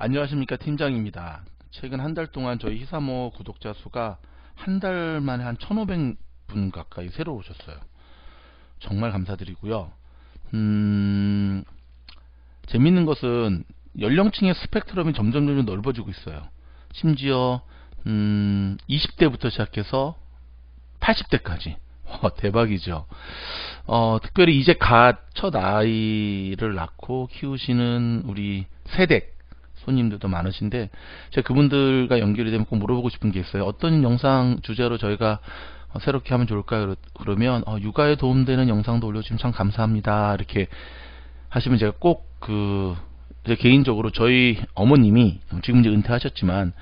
안녕하십니까, 팀장입니다. 최근 한 달 동안 저희 히사모 구독자 수가 한 달 만에 한 1500분 가까이 새로 오셨어요. 정말 감사드리고요. 재밌는 것은 연령층의 스펙트럼이 점점 넓어지고 있어요. 심지어 20대부터 시작해서 80대까지 대박이죠. 특별히 이제 첫 아이를 낳고 키우시는 우리 세댁 손님들도 많으신데, 제가 그분들과 연결이 되면 꼭 물어보고 싶은 게 있어요. 어떤 영상 주제로 저희가 새롭게 하면 좋을까요? 그러면 육아에 도움되는 영상도 올려주시면 참 감사합니다, 이렇게 하시면 제가 꼭 제 개인적으로 저희 어머님이 지금 이제 은퇴하셨지만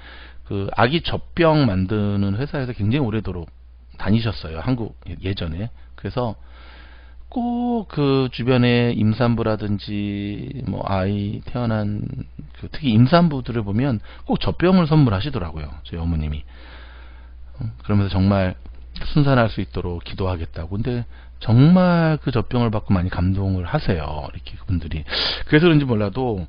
그 아기 젖병 만드는 회사에서 굉장히 오래도록 다니셨어요, 한국 예전에. 그래서 꼭 그 주변에 임산부라든지 뭐 아이 태어난 특히 임산부들을 보면 꼭 젖병을 선물하시더라고요, 저희 어머님이. 그러면서 정말 순산할 수 있도록 기도하겠다고. 근데 정말 그 젖병을 받고 많이 감동을 하세요, 이렇게 그분들이. 그래서 그런지 몰라도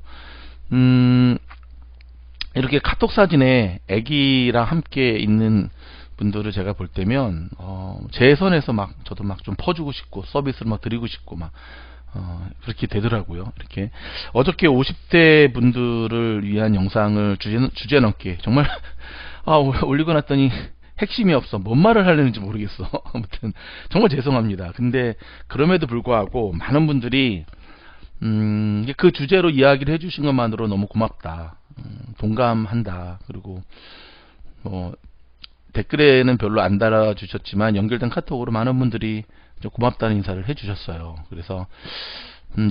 이렇게 카톡 사진에 아기랑 함께 있는 분들을 제가 볼 때면 제 선에서 저도 좀 퍼주고 싶고 서비스를 드리고 싶고 그렇게 되더라고요. 이렇게 어저께 50대 분들을 위한 영상을 주제 넘게 정말 올리고 났더니 핵심이 없어. 뭔 말을 하려는지 모르겠어. 아무튼 정말 죄송합니다. 근데 그럼에도 불구하고 많은 분들이 그 주제로 이야기를 해주신 것만으로 너무 고맙다, 동감한다, 그리고 댓글에는 별로 안 달아주셨지만 연결된 카톡으로 많은 분들이 고맙다는 인사를 해주셨어요. 그래서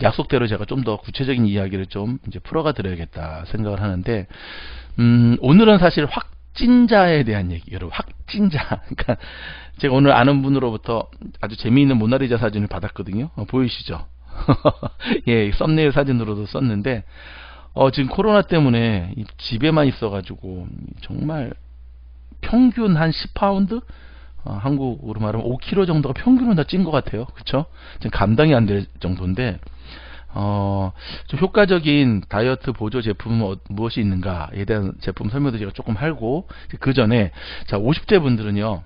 약속대로 제가 좀 더 구체적인 이야기를 좀 이제 풀어가 드려야겠다 생각을 하는데, 오늘은 사실 확진자에 대한 얘기. 여러분, 확진자. 그러니까 제가 오늘 아는 분으로부터 아주 재미있는 모나리자 사진을 받았거든요. 보이시죠? 예, 썸네일 사진으로도 썼는데 지금 코로나 때문에 집에만 있어가지고 정말 평균 한 10파운드? 한국으로 말하면 5kg 정도가 평균은 다 찐 것 같아요. 그쵸? 지금 감당이 안 될 정도인데, 좀 효과적인 다이어트 보조 제품은 무엇이 있는가에 대한 제품 설명도 제가 조금 하고, 그 전에, 자, 50대 분들은요,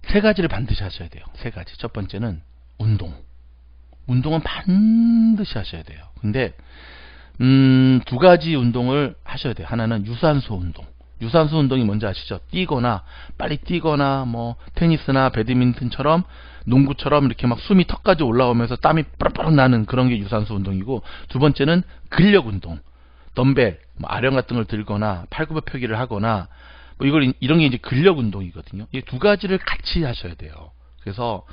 세 가지를 반드시 하셔야 돼요. 세 가지. 첫 번째는 운동. 운동은 반드시 하셔야 돼요. 근데, 두 가지 운동을 하셔야 돼요. 하나는 유산소 운동. 유산소 운동이 뭔지 아시죠? 뛰거나, 빨리 뛰거나, 테니스나 배드민턴처럼, 농구처럼 이렇게 숨이 턱까지 올라오면서 땀이 빠르르 나는 그런 게 유산소 운동이고, 두 번째는 근력 운동. 덤벨, 아령 같은 걸 들거나, 팔굽혀펴기를 하거나, 이런 게 이제 근력 운동이거든요. 이 두 가지를 같이 하셔야 돼요. 그래서,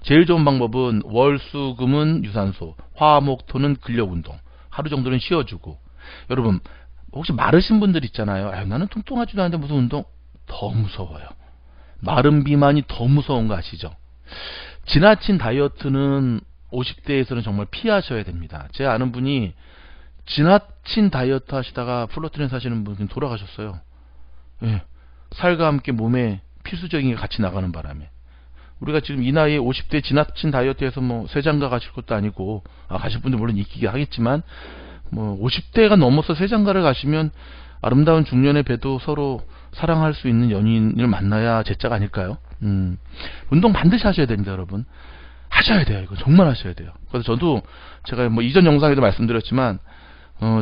제일 좋은 방법은 월, 수, 금은 유산소, 화, 목, 토는 근력 운동. 하루 정도는 쉬어주고. 여러분, 혹시 마르신 분들 있잖아요. 나는 뚱뚱하지도 않은데 무슨 운동? 더 무서워요. 마른 비만이 더 무서운 거 아시죠? 지나친 다이어트는 50대에서는 정말 피하셔야 됩니다. 제 아는 분이 지나친 다이어트 하시다가 플러트렌스 하시는 분 돌아가셨어요. 예, 살과 함께 몸에 필수적인 게 같이 나가는 바람에. 우리가 지금 이 나이에 50대 지나친 다이어트해서 세장가 가실 것도 아니고, 가실 분들 물론 있긴 하겠지만, 50대가 넘어서 세장가를 가시면 아름다운 중년의 배도 서로 사랑할 수 있는 연인을 만나야 제자가 아닐까요? 운동 반드시 하셔야 됩니다, 여러분. 하셔야 돼요. 이거 정말 하셔야 돼요. 그래서 저도 제가 이전 영상에도 말씀드렸지만,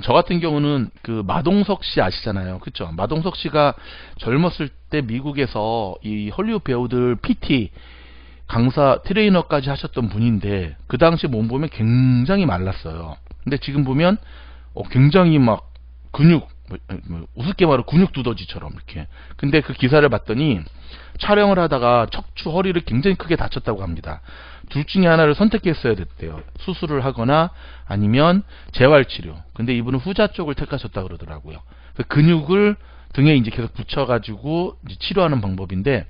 저 같은 경우는 마동석 씨 아시잖아요. 그쵸? 마동석 씨가 젊었을 때 미국에서 이 헐리우드 배우들 PT, 강사, 트레이너까지 하셨던 분인데, 그 당시 몸 보면 굉장히 말랐어요. 근데 지금 보면 굉장히 근육, 우습게 말하면 근육 두더지처럼 이렇게. 근데 그 기사를 봤더니 촬영을 하다가 척추, 허리를 굉장히 크게 다쳤다고 합니다. 둘 중에 하나를 선택했어야 됐대요. 수술을 하거나 아니면 재활치료. 근데 이분은 후자 쪽을 택하셨다 그러더라고요. 그 근육을 등에 이제 계속 붙여가지고 이제 치료하는 방법인데,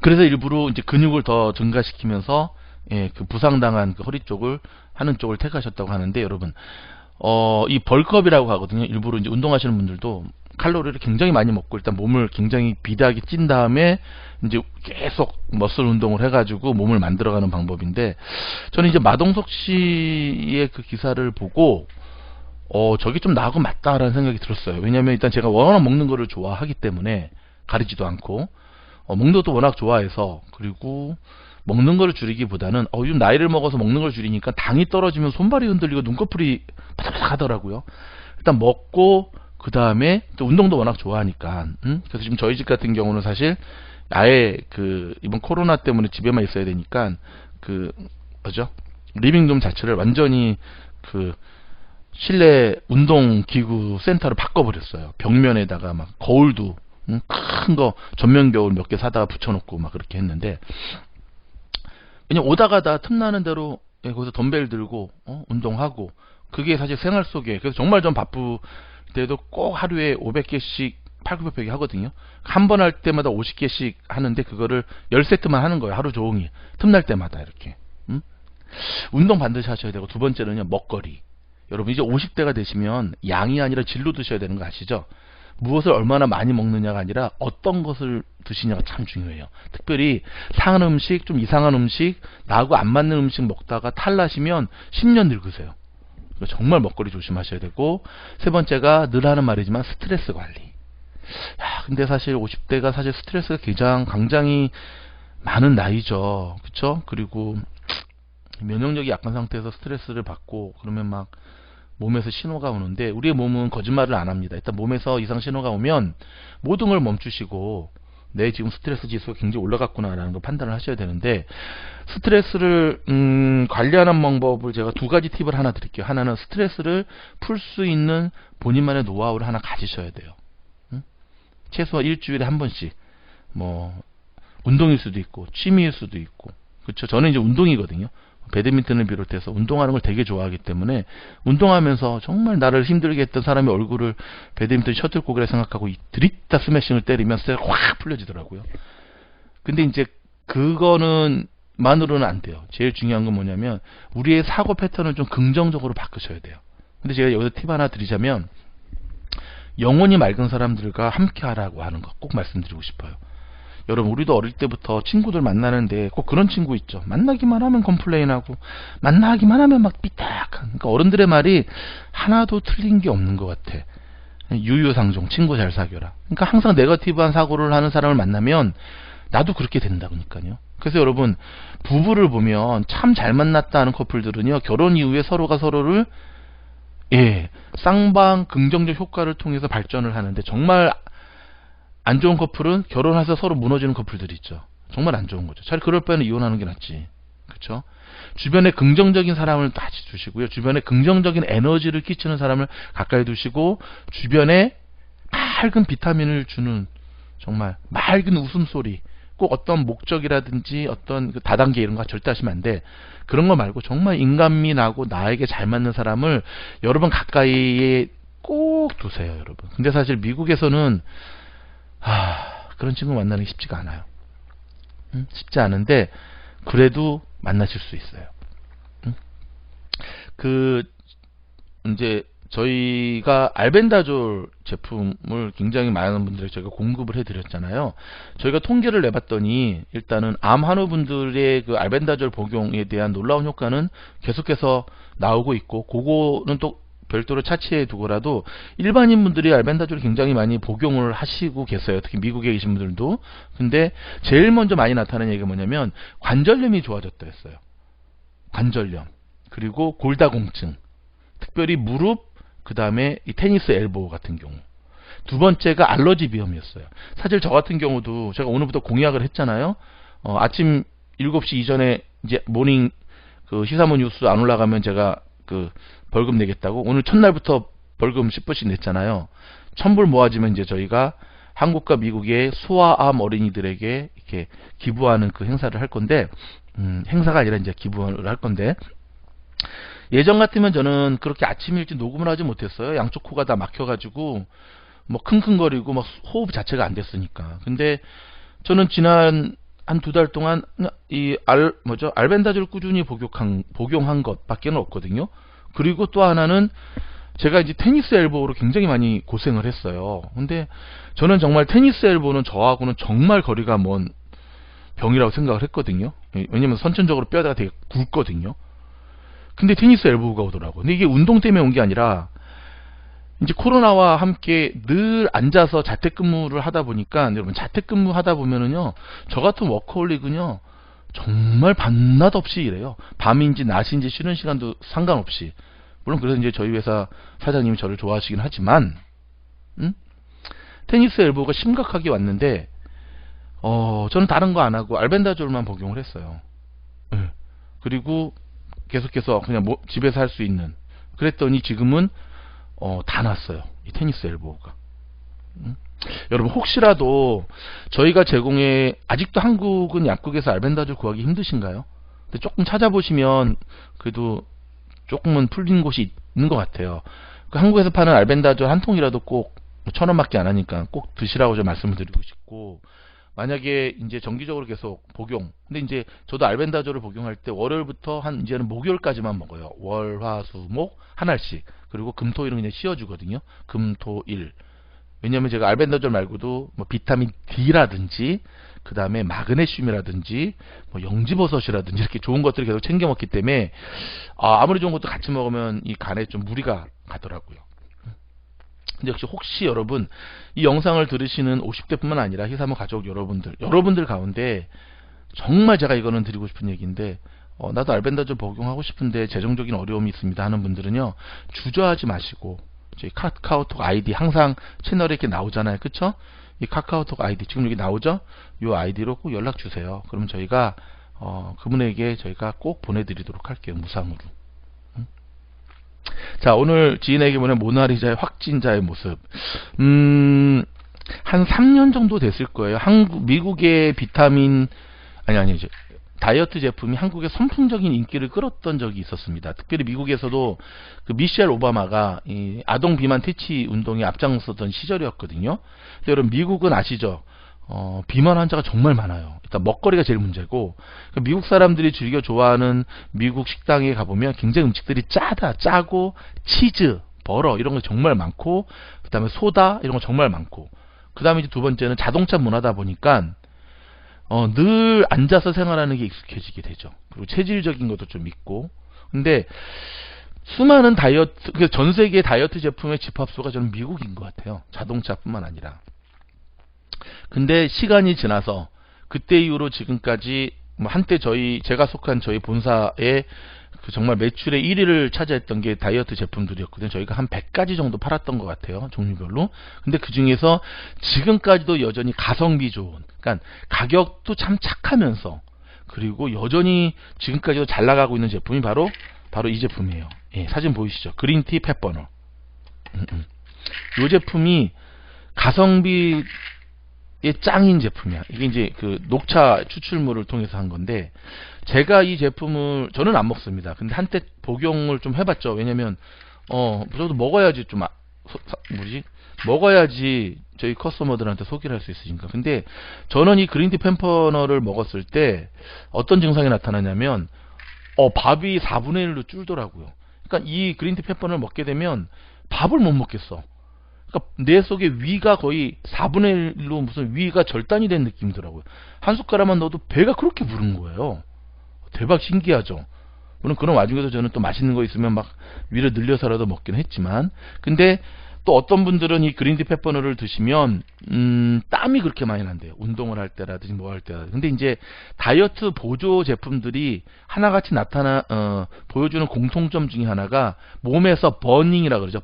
그래서 일부러 이제 근육을 더 증가시키면서 그 부상당한 그 허리 쪽을 하는 쪽을 택하셨다고 하는데, 여러분, 이 벌크업이라고 하거든요. 일부러 이제 운동하시는 분들도 칼로리를 굉장히 많이 먹고 일단 몸을 굉장히 비대하게 찐 다음에 이제 계속 머슬 운동을 해가지고 몸을 만들어가는 방법인데, 저는 이제 마동석 씨의 그 기사를 보고 저게 좀 나하고 맞다라는 생각이 들었어요. 왜냐면 일단 제가 워낙 먹는 거를 좋아하기 때문에 가리지도 않고 먹는 것도 워낙 좋아해서, 그리고 먹는 거를 줄이기보다는 요즘 나이를 먹어서 먹는 걸 줄이니까 당이 떨어지면 손발이 흔들리고 눈꺼풀이 바삭바삭 하더라고요. 일단 먹고 그 다음에 또 운동도 워낙 좋아하니까 그래서 지금 저희 집 같은 경우는 사실 아예 이번 코로나 때문에 집에만 있어야 되니까 뭐죠? 리빙룸 자체를 완전히 실내 운동기구 센터로 바꿔버렸어요. 벽면에다가 막 거울도 큰 거 전면 거울 몇 개 사다가 붙여놓고 막 그렇게 했는데, 그냥 오다가 다 틈나는 대로 거기서 덤벨 들고 운동하고, 그게 사실 생활 속에, 그래서 정말 좀 바쁠 때도 꼭 하루에 500개씩 8,900개 하거든요. 한 번 할 때마다 50개씩 하는데 그거를 10세트만 하는 거예요. 하루 종일 틈날 때마다 이렇게. 운동 반드시 하셔야 되고, 두 번째는요, 먹거리. 여러분 이제 50대가 되시면 양이 아니라 질로 드셔야 되는 거 아시죠? 무엇을 얼마나 많이 먹느냐가 아니라 어떤 것을 드시냐가 참 중요해요. 특별히 상한 음식, 좀 이상한 음식, 나하고 안 맞는 음식 먹다가 탈나시면 10년 늙으세요. 정말 먹거리 조심하셔야 되고, 세 번째가 늘 하는 말이지만 스트레스 관리. 근데 사실 50대가 사실 스트레스가 굉장히 많은 나이죠. 그쵸? 그리고 면역력이 약한 상태에서 스트레스를 받고 그러면 막 몸에서 신호가 오는데, 우리의 몸은 거짓말을 안 합니다. 일단 몸에서 이상 신호가 오면 모든 걸 멈추시고 내 지금 스트레스 지수가 굉장히 올라갔구나 라는 걸 판단을 하셔야 되는데, 스트레스를 관리하는 방법을 제가 두 가지 팁을 하나 드릴게요. 하나는 스트레스를 풀 수 있는 본인만의 노하우를 하나 가지셔야 돼요. 최소한 일주일에 한 번씩, 뭐 운동일 수도 있고 취미일 수도 있고, 그렇죠. 저는 이제 운동이거든요. 배드민턴을 비롯해서 운동하는 걸 되게 좋아하기 때문에, 운동하면서 정말 나를 힘들게 했던 사람의 얼굴을 배드민턴 셔틀콕이라 생각하고 드립다 스매싱을 때리면 스트레스가 확 풀려지더라고요. 근데 이제 그거는 만으로는 안 돼요. 제일 중요한 건 뭐냐면 우리의 사고 패턴을 좀 긍정적으로 바꾸셔야 돼요. 근데 제가 여기서 팁 하나 드리자면, 영혼이 맑은 사람들과 함께 하라고 하는 거 꼭 말씀드리고 싶어요. 여러분 우리도 어릴 때부터 친구들 만나는데 꼭 그런 친구 있죠. 만나기만 하면 컴플레인하고 만나기만 하면 막 삐딱한, 그러니까 어른들의 말이 하나도 틀린 게 없는 것 같아. 유유상종, 친구 잘 사귀어라. 그러니까 항상 네거티브한 사고를 하는 사람을 만나면 나도 그렇게 된다니까요. 그래서 여러분 부부를 보면 참 잘 만났다 하는 커플들은요, 결혼 이후에 서로가 서로를 쌍방 긍정적 효과를 통해서 발전을 하는데, 정말 안 좋은 커플은 결혼해서 서로 무너지는 커플들이 있죠. 정말 안 좋은 거죠. 차라리 그럴 바에는 이혼하는 게 낫지. 그렇죠? 주변에 긍정적인 사람을 같이 두시고요. 주변에 긍정적인 에너지를 끼치는 사람을 가까이 두시고, 주변에 맑은 비타민을 주는 정말 맑은 웃음소리, 꼭 어떤 목적이라든지 어떤 다단계 이런 거 절대 하시면 안 돼. 그런 거 말고 정말 인간미 나고 나에게 잘 맞는 사람을 여러분 가까이에 꼭 두세요, 여러분. 근데 사실 미국에서는 그런 친구 만나는 게 쉽지가 않아요. 쉽지 않은데 그래도 만나실 수 있어요. 이제 저희가 알벤다졸 제품을 굉장히 많은 분들에게 저희가 공급을 해드렸잖아요. 저희가 통계를 내봤더니 일단은 암 환우분들의 그 알벤다졸 복용에 대한 놀라운 효과는 계속해서 나오고 있고, 그거는 또 별도로 차치해 두고라도 일반인 분들이 알벤다졸을 굉장히 많이 복용을 하시고 계세요. 특히 미국에 계신 분들도. 근데 제일 먼저 많이 나타나는 얘기가 뭐냐면 관절염이 좋아졌다 했어요. 관절염, 그리고 골다공증, 특별히 무릎, 그 다음에 이 테니스 엘보 같은 경우. 두 번째가 알러지 비염이었어요. 사실 저 같은 경우도 제가 오늘부터 공약을 했잖아요. 아침 7시 이전에 이제 모닝 시사모 뉴스 안 올라가면 제가 벌금 내겠다고. 오늘 첫날부터 벌금 10불씩 냈잖아요. 1000불 모아지면 이제 저희가 한국과 미국의 소아암 어린이들에게 이렇게 기부하는 그 행사를 할 건데, 행사가 아니라 이제 기부를 할 건데, 예전 같으면 저는 그렇게 아침 일찍 녹음을 하지 못했어요. 양쪽 코가 다 막혀가지고 뭐 킁킁거리고 막 호흡 자체가 안 됐으니까. 근데 저는 지난 한 2달 동안 알벤다졸 꾸준히 복용한 것밖에 없거든요. 그리고 또 하나는 제가 이제 테니스 엘보로 굉장히 많이 고생을 했어요. 근데 저는 정말 테니스 엘보는 저하고는 정말 거리가 먼 병이라고 생각을 했거든요. 왜냐면 선천적으로 뼈가 되게 굵거든요. 근데 테니스 엘보가 오더라고. 근데 이게 운동 때문에 온 게 아니라 이제 코로나와 함께 늘 앉아서 재택근무를 하다 보니까 여러분 재택근무 하다 보면은요 저 같은 워커홀릭은요 정말 밤낮 없이 일해요. 밤인지 낮인지 쉬는 시간도 상관없이. 물론 그래서 이제 저희 회사 사장님이 저를 좋아하시긴 하지만 테니스 엘보가 심각하게 왔는데 저는 다른 거 안 하고 알벤다졸만 복용을 했어요. 그리고 계속해서 그냥 집에서 할 수 있는 그랬더니 지금은 다 났어요. 이 테니스 엘보가. 여러분 혹시라도 저희가 제공해 아직도 한국은 약국에서 알벤다졸 구하기 힘드신가요? 근데 조금 찾아보시면 그래도 조금은 풀린 곳이 있는 것 같아요. 그 한국에서 파는 알벤다졸 한 통이라도 꼭 1,000원밖에 안 하니까 꼭 드시라고 좀 말씀을 드리고 싶고, 만약에 이제 정기적으로 계속 복용. 근데 이제 저도 알벤다졸을 복용할 때 월요일부터 한 이제는 목요일까지만 먹어요. 월, 화, 수, 목 한 알씩. 그리고 금, 토, 일은 그냥 씌워주거든요. 금, 토, 일. 왜냐면 제가 알벤다졸 말고도 뭐 비타민 D라든지 그 다음에 마그네슘이라든지 뭐 영지버섯이라든지 이렇게 좋은 것들을 계속 챙겨 먹기 때문에 아무리 좋은 것도 같이 먹으면 이 간에 좀 무리가 가더라고요. 근데 역시 혹시 여러분 이 영상을 들으시는 50대뿐만 아니라 히사모 가족 여러분들 가운데 정말 제가 이거는 드리고 싶은 얘기인데 나도 알벤다졸 복용하고 싶은데 재정적인 어려움이 있습니다 하는 분들은요 주저하지 마시고 저희 카카오톡 아이디 항상 채널에 이렇게 나오잖아요. 그쵸? 이 카카오톡 아이디 지금 여기 나오죠? 이 아이디로 꼭 연락 주세요. 그럼 저희가 그분에게 저희가 꼭 보내드리도록 할게요. 무상으로. 자, 오늘 지인에게 보낸 모나리자의 확진자의 모습. 한 3년 정도 됐을 거예요. 미국의 비타민 아니 다이어트 제품이 한국에 선풍적인 인기를 끌었던 적이 있었습니다. 특별히 미국에서도 그 미셸 오바마가 이 아동 비만 퇴치 운동에 앞장섰던 시절이었거든요. 근데 여러분 미국은 아시죠? 비만 환자가 정말 많아요. 일단 먹거리가 제일 문제고, 미국 사람들이 즐겨 좋아하는 미국 식당에 가보면 굉장히 음식들이 짜고 치즈, 버러 이런 거 정말 많고, 그 다음에 소다 이런 거 정말 많고, 그 다음에 이제 두 번째는 자동차 문화다 보니까 늘 앉아서 생활하는 게 익숙해지게 되죠. 그리고 체질적인 것도 좀 있고. 근데 수많은 다이어트, 전 세계 다이어트 제품의 집합소가 저는 미국인 것 같아요. 자동차뿐만 아니라. 근데 시간이 지나서 그때 이후로 지금까지 한때 제가 속한 저희 본사에 그 정말 매출의 1위를 차지했던 게 다이어트 제품들이었거든요. 저희가 한 100가지 정도 팔았던 것 같아요. 종류별로. 근데 그 중에서 지금까지도 여전히 가성비 좋은, 그러니까 가격도 참 착하면서, 그리고 여전히 지금까지도 잘 나가고 있는 제품이 바로 이 제품이에요. 예, 사진 보이시죠? 그린티 펫버너. 이 제품이 가성비 짱인 제품이야. 이게 이제 그 녹차 추출물을 통해서 한 건데, 제가 이 제품을 저는 안 먹습니다. 근데 한때 복용을 좀 해봤죠. 왜냐면 저도 먹어야지 좀 먹어야지 저희 커스터머들한테 소개를 할 수 있으니까. 근데 저는 이 그린티 펜퍼너를 먹었을 때 어떤 증상이 나타나냐면 밥이 4분의 1로 줄더라고요. 그러니까 이 그린티 펜퍼너를 먹게 되면 밥을 못 먹겠어. 그러니까 내 속에 위가 거의 4분의 1로 무슨 위가 절단이 된 느낌이더라고요. 한 숟가락만 넣어도 배가 그렇게 부른 거예요. 대박 신기하죠. 물론 그런 와중에도 저는 또 맛있는 거 있으면 막 위를 늘려서라도 먹긴 했지만, 근데 또 어떤 분들은 이 그린티 펫버너를 드시면 땀이 그렇게 많이 난대요. 운동을 할 때라든지 뭐 할 때라든지. 근데 이제 다이어트 보조 제품들이 하나같이 보여주는 공통점 중에 하나가 몸에서 버닝이라 그러죠.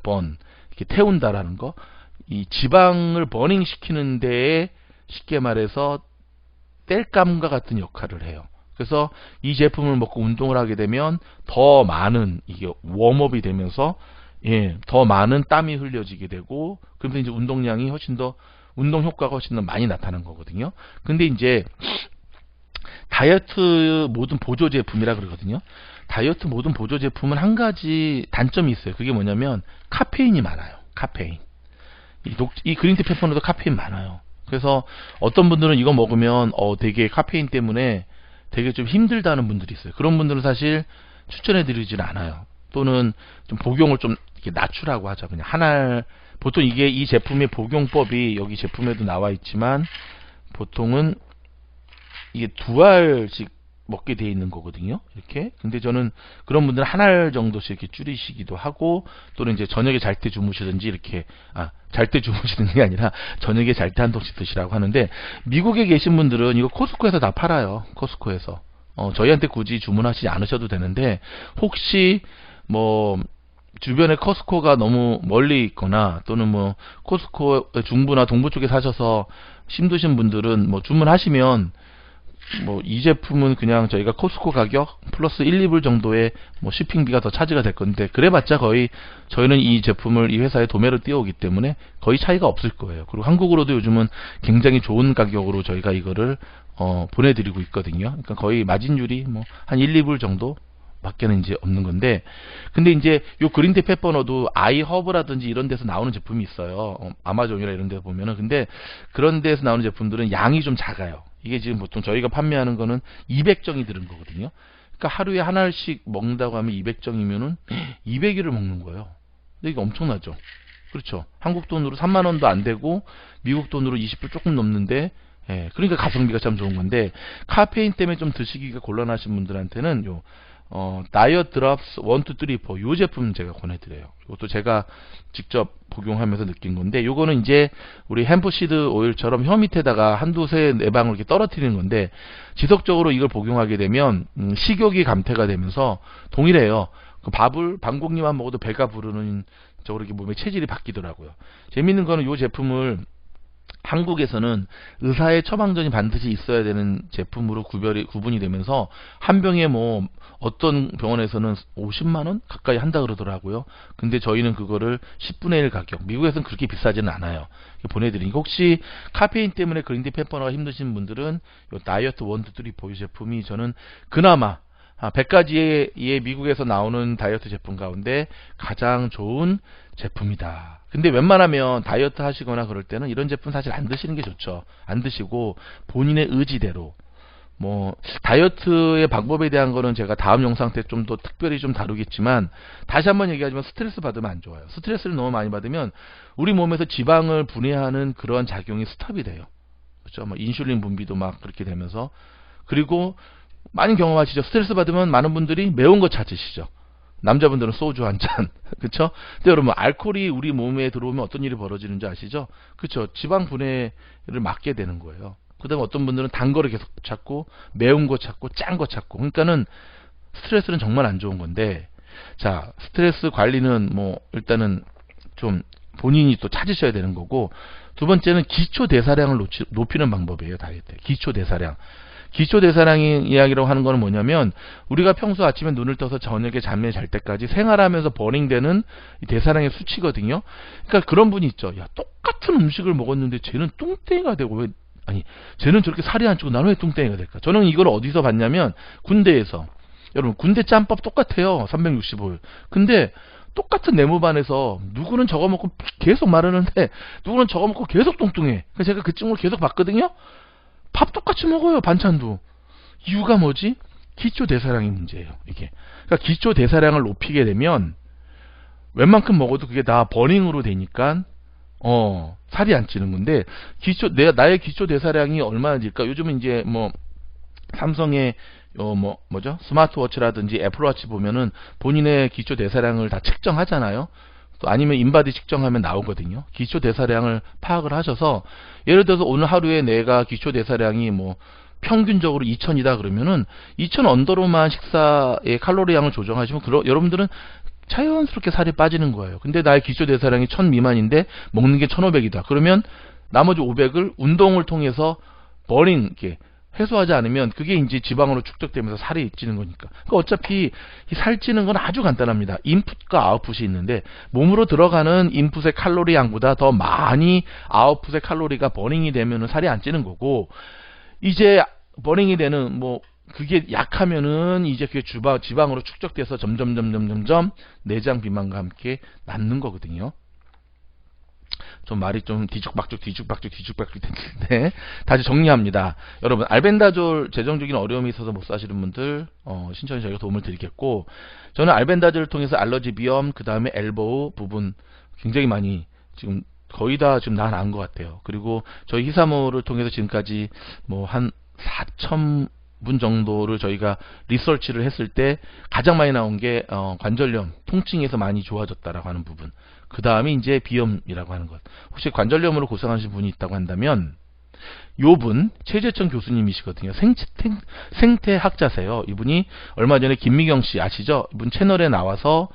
이렇게 태운다라는 거. 이 지방을 버닝 시키는 데에 쉽게 말해서 땔감과 같은 역할을 해요. 그래서 이 제품을 먹고 운동을 하게 되면 더 많은 이게 웜업이 되면서 더 많은 땀이 흘려지게 되고, 그러면서 이제 운동 효과가 훨씬 더 많이 나타나는 거거든요. 근데 이제 다이어트 모든 보조 제품이라 그러거든요. 다이어트 모든 보조 제품은 한 가지 단점이 있어요. 그게 뭐냐면 카페인이 많아요. 카페인. 이 그린티 펫버너도 카페인 많아요. 그래서 어떤 분들은 이거 먹으면 되게 카페인 때문에 되게 좀 힘들다는 분들이 있어요. 그런 분들은 사실 추천해 드리질 않아요. 또는 좀 복용을 좀 이렇게 낮추라고 하죠. 그냥 보통 이 제품의 복용법이 여기 제품에도 나와 있지만 보통은 이게 2알씩 먹게 돼 있는 거거든요. 이렇게. 근데 저는 그런 분들은 한 알 정도씩 이렇게 줄이시기도 하고, 또는 이제 저녁에 잘 때 주무시든지 이렇게, 잘 때 주무시는 게 아니라 저녁에 잘 때 한 통씩 드시라고 하는데, 미국에 계신 분들은 이거 코스코에서 다 팔아요. 코스코에서. 저희한테 굳이 주문하시지 않으셔도 되는데, 혹시 뭐 주변에 코스코가 너무 멀리 있거나, 또는 뭐 코스코 중부나 동부 쪽에 사셔서 힘드신 분들은 뭐 주문하시면, 뭐 이 제품은 그냥 저희가 코스코 가격 플러스 1, 2불 정도의 뭐 쇼핑비가 더 차지가 될 건데, 그래봤자 거의 저희는 이 제품을 이 회사에 도매로 띄워오기 때문에 거의 차이가 없을 거예요. 그리고 한국으로도 요즘은 굉장히 좋은 가격으로 저희가 이거를 보내드리고 있거든요. 그러니까 거의 마진율이 뭐 한 1, 2불 정도 밖에는 이제 없는 건데, 근데 이제 요 그린티 페퍼너도 아이허브라든지 이런 데서 나오는 제품이 있어요. 아마존이나 이런 데 보면은. 근데 그런 데서 나오는 제품들은 양이 좀 작아요. 이게 지금 보통 저희가 판매하는 거는 200정이 들은 거거든요. 그러니까 하루에 한 알씩 먹는다고 하면 200정이면은 200일을 먹는 거예요. 근데 이게 엄청나죠. 그렇죠. 한국 돈으로 3만 원도 안 되고 미국 돈으로 20불 조금 넘는데, 그러니까 가성비가 참 좋은 건데, 카페인 때문에 좀 드시기가 곤란하신 분들한테는 요 다이어트 드랍스 1, 2, 3, 4 요 제품 제가 권해드려요. 이것도 제가 직접 복용하면서 느낀 건데, 요거는 이제 우리 햄프시드 오일처럼 혀 밑에다가 한두 세 네 방울 이렇게 떨어뜨리는 건데, 지속적으로 이걸 복용하게 되면 식욕이 감퇴가 되면서 동일해요. 그 밥을 반 공기만 먹어도 배가 부르는 쪽으로 이렇게 몸의 체질이 바뀌더라고요. 재밌는 거는 요 제품을 한국에서는 의사의 처방전이 반드시 있어야 되는 제품으로 구분이 되면서, 한 병에 뭐 어떤 병원에서는 50만원 가까이 한다 그러더라고요. 근데 저희는 그거를 10분의 1 가격, 미국에서는 그렇게 비싸지는 않아요. 보내드리니까, 혹시 카페인 때문에 그린티 페퍼너가 힘드신 분들은 요 다이어트 1, 2, 3, 4 제품이 저는 그나마 100가지의 미국에서 나오는 다이어트 제품 가운데 가장 좋은 제품이다. 근데 웬만하면 다이어트 하시거나 그럴 때는 이런 제품 사실 안 드시는 게 좋죠. 안 드시고 본인의 의지대로, 뭐 다이어트의 방법에 대한 거는 제가 다음 영상 때 좀 더 특별히 좀 다루겠지만, 다시 한번 얘기하지만 스트레스 받으면 안 좋아요. 스트레스를 너무 많이 받으면 우리 몸에서 지방을 분해하는 그런 작용이 스탑이 돼요. 그렇죠? 뭐 인슐린 분비도 막 그렇게 되면서. 그리고 많이 경험하시죠. 스트레스 받으면 많은 분들이 매운 거 찾으시죠. 남자분들은 소주 한 잔. 그쵸? 근데 여러분, 알코올이 우리 몸에 들어오면 어떤 일이 벌어지는지 아시죠? 그쵸? 지방 분해를 막게 되는 거예요. 그 다음에 어떤 분들은 단 거를 계속 찾고, 매운 거 찾고, 짠 거 찾고. 그러니까는 스트레스는 정말 안 좋은 건데, 자, 스트레스 관리는 뭐 일단은 좀 본인이 또 찾으셔야 되는 거고, 두 번째는 기초 대사량을 높이는 방법이에요. 다이어트. 기초 대사량. 기초 대사량 이야기라고 하는 거는 뭐냐면, 우리가 평소 아침에 눈을 떠서 저녁에 잠에 잘 때까지 생활하면서 버닝되는 대사량의 수치거든요. 그러니까 그런 분이 있죠. 야, 똑같은 음식을 먹었는데 쟤는 뚱땡이가 되고, 왜, 아니, 쟤는 저렇게 살이 안 찌고 나는 왜 뚱땡이가 될까? 저는 이걸 어디서 봤냐면, 군대에서. 여러분, 군대 짬밥 똑같아요. 365일. 근데 똑같은 네모반에서 누구는 저거 먹고 계속 마르는데 누구는 저거 먹고 계속 뚱뚱해. 그래서 제가 그 친구를 계속 봤거든요. 밥 똑같이 먹어요. 반찬도. 이유가 뭐지? 기초 대사량이 문제예요. 이게. 그러니까 기초 대사량을 높이게 되면 웬만큼 먹어도 그게 다 버닝으로 되니까 살이 안 찌는 건데, 나의 기초 대사량이 얼마나 될까? 요즘은 이제 뭐 삼성의 뭐죠? 스마트워치라든지 애플워치 보면은 본인의 기초 대사량을 다 측정하잖아요. 또 아니면 인바디 측정하면 나오거든요. 기초 대사량을 파악을 하셔서, 예를 들어서 오늘 하루에 내가 기초 대사량이 뭐 평균적으로 2000이다 그러면은 2000 언더로만 식사의 칼로리 양을 조정하시면 여러분들은 자연스럽게 살이 빠지는 거예요. 근데 나의 기초 대사량이 1000 미만인데 먹는 게 1500이다. 그러면 나머지 500을 운동을 통해서 버닝, 이렇게 해소하지 않으면 그게 이제 지방으로 축적되면서 살이 찌는 거니까. 그러니까 어차피 이 살찌는 건 아주 간단합니다. 인풋과 아웃풋이 있는데, 몸으로 들어가는 인풋의 칼로리 양보다 더 많이 아웃풋의 칼로리가 버닝이 되면은 살이 안 찌는 거고, 이제 버닝이 되는 뭐 그게 약하면은 이제 그게 지방으로 축적돼서 점점 내장 비만과 함께 낫는 거거든요. 좀 말이 좀 뒤죽박죽 됐는데, 다시 정리합니다. 여러분, 알벤다졸 재정적인 어려움이 있어서 못 사시는 분들 신청해 저희가 도움을 드리겠고, 저는 알벤다졸을 통해서 알러지 비염, 그 다음에 엘보우 부분 굉장히 많이 지금 거의 다 지금 다 나은 것 같아요. 그리고 저희 히사모를 통해서 지금까지 뭐 한 분 정도를 저희가 리서치를 했을 때 가장 많이 나온 게 관절염, 통증에서 많이 좋아졌다라고 하는 부분. 그 다음에 이제 비염이라고 하는 것. 혹시 관절염으로 고생하시는 분이 있다고 한다면 요분 최재천 교수님이시거든요. 생태학자세요. 이분이 얼마 전에 김미경 씨 아시죠? 이분 채널에 나와서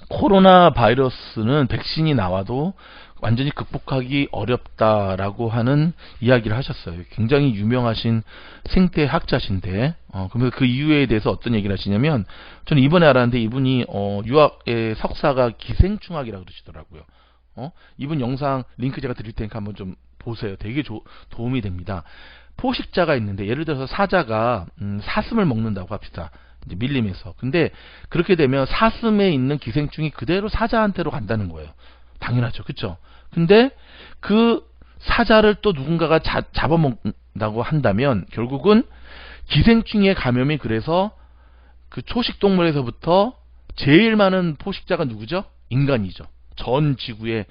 코로나 바이러스는 백신이 나와도 완전히 극복하기 어렵다라고 하는 이야기를 하셨어요. 굉장히 유명하신 생태학자신데, 그러면 그 이유에 대해서 어떤 얘기를 하시냐면, 저는 이번에 알았는데 이분이 유학의 석사가 기생충학이라고 그러시더라고요. 이분 영상 링크 제가 드릴 테니까 한번 좀 보세요. 되게 도움이 됩니다. 포식자가 있는데, 예를 들어서 사자가 사슴을 먹는다고 합시다. 이제 밀림에서. 근데 그렇게 되면 사슴에 있는 기생충이 그대로 사자한테로 간다는 거예요. 당연하죠. 그쵸? 근데 그 사자를 또 누군가가 잡아먹는다고 한다면 결국은 기생충의 감염이, 그래서 그 초식동물에서부터 제일 많은 포식자가 누구죠? 인간이죠. 전 지구에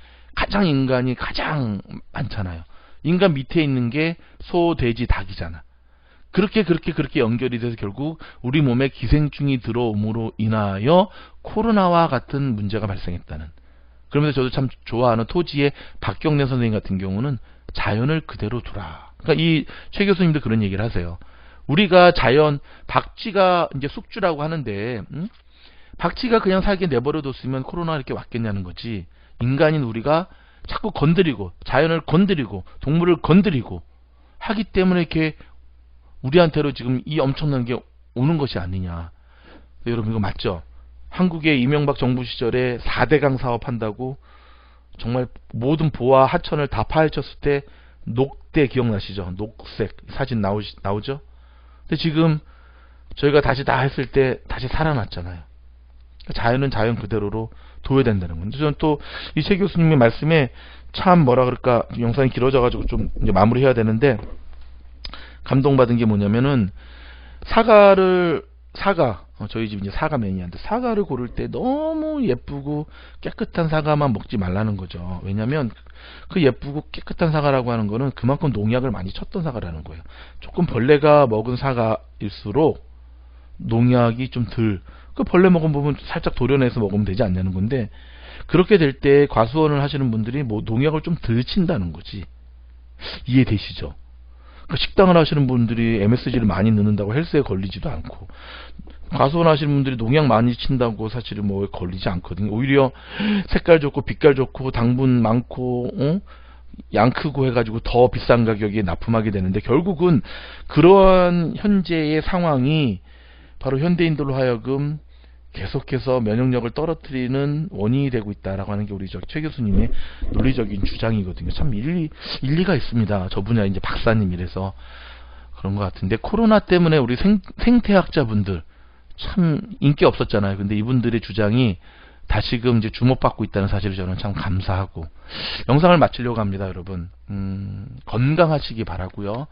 인간이 가장 많잖아요. 인간 밑에 있는 게 소, 돼지, 닭이잖아. 그렇게 연결이 돼서 결국 우리 몸에 기생충이 들어옴으로 인하여 코로나와 같은 문제가 발생했다는. 그러면서 저도 참 좋아하는 토지의 박경래 선생님 같은 경우는 자연을 그대로 두라. 그러니까 이 최 교수님도 그런 얘기를 하세요. 우리가 자연, 박쥐가 이제 숙주라고 하는데, 박쥐가 그냥 살게 내버려뒀으면 코로나 이렇게 왔겠냐는 거지. 인간인 우리가 자꾸 건드리고, 자연을 건드리고, 동물을 건드리고 하기 때문에 이렇게 우리한테로 지금 이 엄청난 게 오는 것이 아니냐. 여러분 이거 맞죠? 한국의 이명박 정부 시절에 4대강 사업한다고 정말 모든 보와 하천을 다 파헤쳤을 때 녹대 기억나시죠? 녹색 사진 나오죠? 근데 지금 저희가 다시 다 했을 때 다시 살아났잖아요. 자연은 자연 그대로로 둬야 된다는 건데, 저는 또 이 최 교수님의 말씀에 참 뭐라 그럴까, 영상이 길어져가지고 좀 이제 마무리해야 되는데, 감동받은 게 뭐냐면은 저희 집 이제 사과 매니아인데, 사과를 고를 때 너무 예쁘고 깨끗한 사과만 먹지 말라는 거죠. 왜냐면 그 예쁘고 깨끗한 사과라고 하는 거는 그만큼 농약을 많이 쳤던 사과라는 거예요. 조금 벌레가 먹은 사과일수록 농약이 좀 그 벌레 먹은 부분 살짝 도려내서 먹으면 되지 않냐는 건데, 그렇게 될 때 과수원을 하시는 분들이 뭐 농약을 좀 덜 친다는 거지. 이해되시죠? 식당을 하시는 분들이 MSG를 많이 넣는다고 헬스에 걸리지도 않고, 과수원 하시는 분들이 농약 많이 친다고 사실은 뭐 걸리지 않거든요. 오히려 색깔 좋고 빛깔 좋고 당분 많고 양 크고 해가지고 더 비싼 가격에 납품하게 되는데, 결국은 그러한 현재의 상황이 바로 현대인들로 하여금 계속해서 면역력을 떨어뜨리는 원인이 되고 있다라고 하는 게 우리 최 교수님의 논리적인 주장이거든요. 참 일리가 있습니다. 저 분야 이제 박사님이라서 그런 것 같은데, 코로나 때문에 우리 생태학자분들 참 인기 없었잖아요. 근데 이분들의 주장이 다시금 이제 주목받고 있다는 사실을 저는 참 감사하고, 영상을 마치려고 합니다. 여러분 건강하시기 바라고요.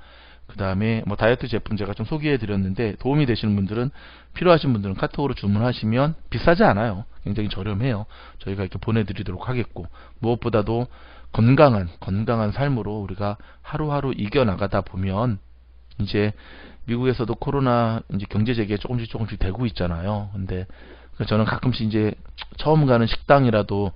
그 다음에 뭐 다이어트 제품 제가 좀 소개해 드렸는데, 도움이 되시는 분들은, 필요하신 분들은 카톡으로 주문하시면 비싸지 않아요. 굉장히 저렴해요. 저희가 이렇게 보내드리도록 하겠고, 무엇보다도 건강한 삶으로 우리가 하루하루 이겨나가다 보면, 이제 미국에서도 코로나 이제 경제 재개 조금씩 되고 있잖아요. 근데 저는 가끔씩 이제 처음 가는 식당이라도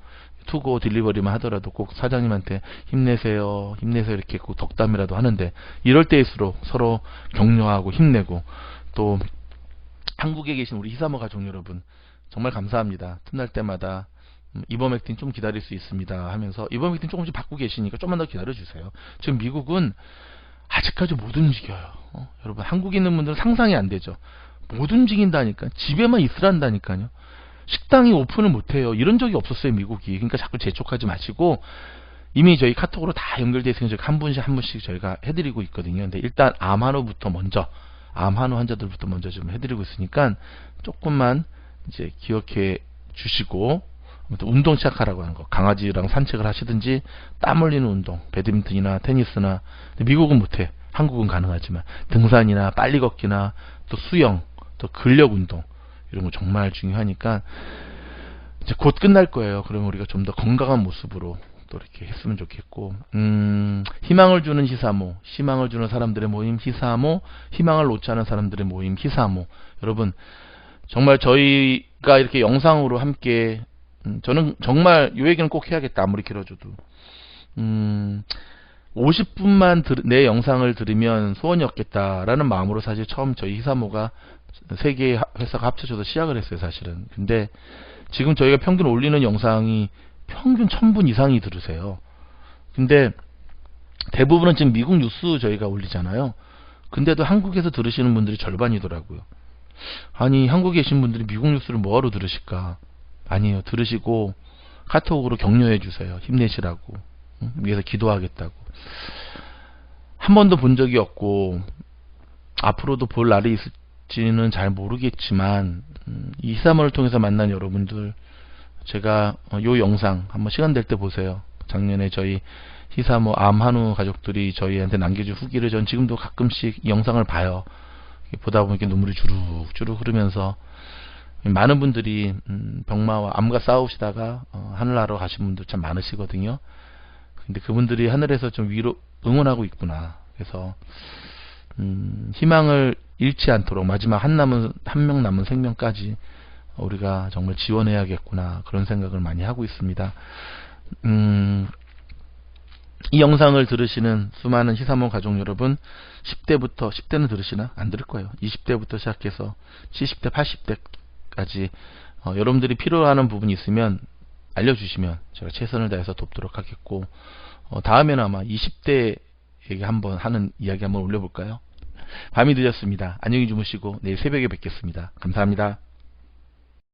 투고 딜리버리만 하더라도 꼭 사장님한테 힘내세요 이렇게 꼭 덕담이라도 하는데, 이럴 때일수록 서로 격려하고 힘내고, 또 한국에 계신 우리 히사모 가족 여러분 정말 감사합니다. 틈날 때마다 이버맥틴 좀 기다릴 수 있습니다 하면서 이버맥틴 조금씩 받고 계시니까 좀만 더 기다려주세요. 지금 미국은 아직까지 못 움직여요. 여러분 한국에 있는 분들은 상상이 안 되죠. 못 움직인다니까. 집에만 있으란다니까요. 식당이 오픈을 못해요. 이런 적이 없었어요, 미국이. 그러니까 자꾸 재촉하지 마시고, 이미 저희 카톡으로 다 연결되어 있으니까 저희 한 분씩 저희가 해드리고 있거든요. 근데 일단 암 환우 환자들부터 먼저 좀 해드리고 있으니까 조금만 이제 기억해 주시고, 아무튼 운동 시작하라고 하는 거, 강아지랑 산책을 하시든지 땀 흘리는 운동, 배드민턴이나 테니스나, 미국은 못해. 한국은 가능하지만 등산이나 빨리 걷기나 또 수영, 또 근력 운동, 이런 거 정말 중요하니까 이제 곧 끝날 거예요. 그러면 우리가 좀 더 건강한 모습으로 또 이렇게 했으면 좋겠고, 희망을 주는 희사모, 희망을 주는 사람들의 모임 희사모, 희망을 놓지 않은 사람들의 모임 희사모. 여러분, 정말 저희가 이렇게 영상으로 함께, 저는 정말 이 얘기는 꼭 해야겠다. 아무리 길어져도 50분만 내 영상을 들으면 소원이 없겠다라는 마음으로 사실 처음 저희 희사모가 3개의 회사가 합쳐져서 시작을 했어요, 사실은. 근데 지금 저희가 평균 올리는 영상이 평균 1000분 이상이 들으세요. 근데 대부분은 지금 미국 뉴스 저희가 올리잖아요. 근데도 한국에서 들으시는 분들이 절반이더라고요. 아니, 한국에 계신 분들이 미국 뉴스를 뭐하러 들으실까? 아니에요. 들으시고 카톡으로 격려해 주세요. 힘내시라고. 위해서 기도하겠다고. 한 번도 본 적이 없고 앞으로도 볼 날이 있을지는 잘 모르겠지만, 이 희사모를 통해서 만난 여러분들, 제가 요 영상 한번 시간 될 때 보세요. 작년에 저희 희사모 암한우 가족들이 저희한테 남겨준 후기를 전 지금도 가끔씩 이 영상을 봐요. 보다 보면 이렇게 눈물이 주룩주룩 흐르면서, 많은 분들이 병마와 암과 싸우시다가 하늘나라로 가신 분들 참 많으시거든요. 근데 그분들이 하늘에서 좀 응원하고 있구나. 그래서 희망을 잃지 않도록 마지막 한 명 남은 생명까지 우리가 정말 지원해야겠구나, 그런 생각을 많이 하고 있습니다. 이 영상을 들으시는 수많은 희사모 가족 여러분, 10대는 들으시나? 안 들을 거예요. 20대부터 시작해서 70대, 80대까지 여러분들이 필요하는 부분이 있으면 알려주시면 제가 최선을 다해서 돕도록 하겠고, 다음에는 아마 20대에게 한번 하는 이야기 한번 올려볼까요? 밤이 늦었습니다. 안녕히 주무시고 내일 새벽에 뵙겠습니다. 감사합니다.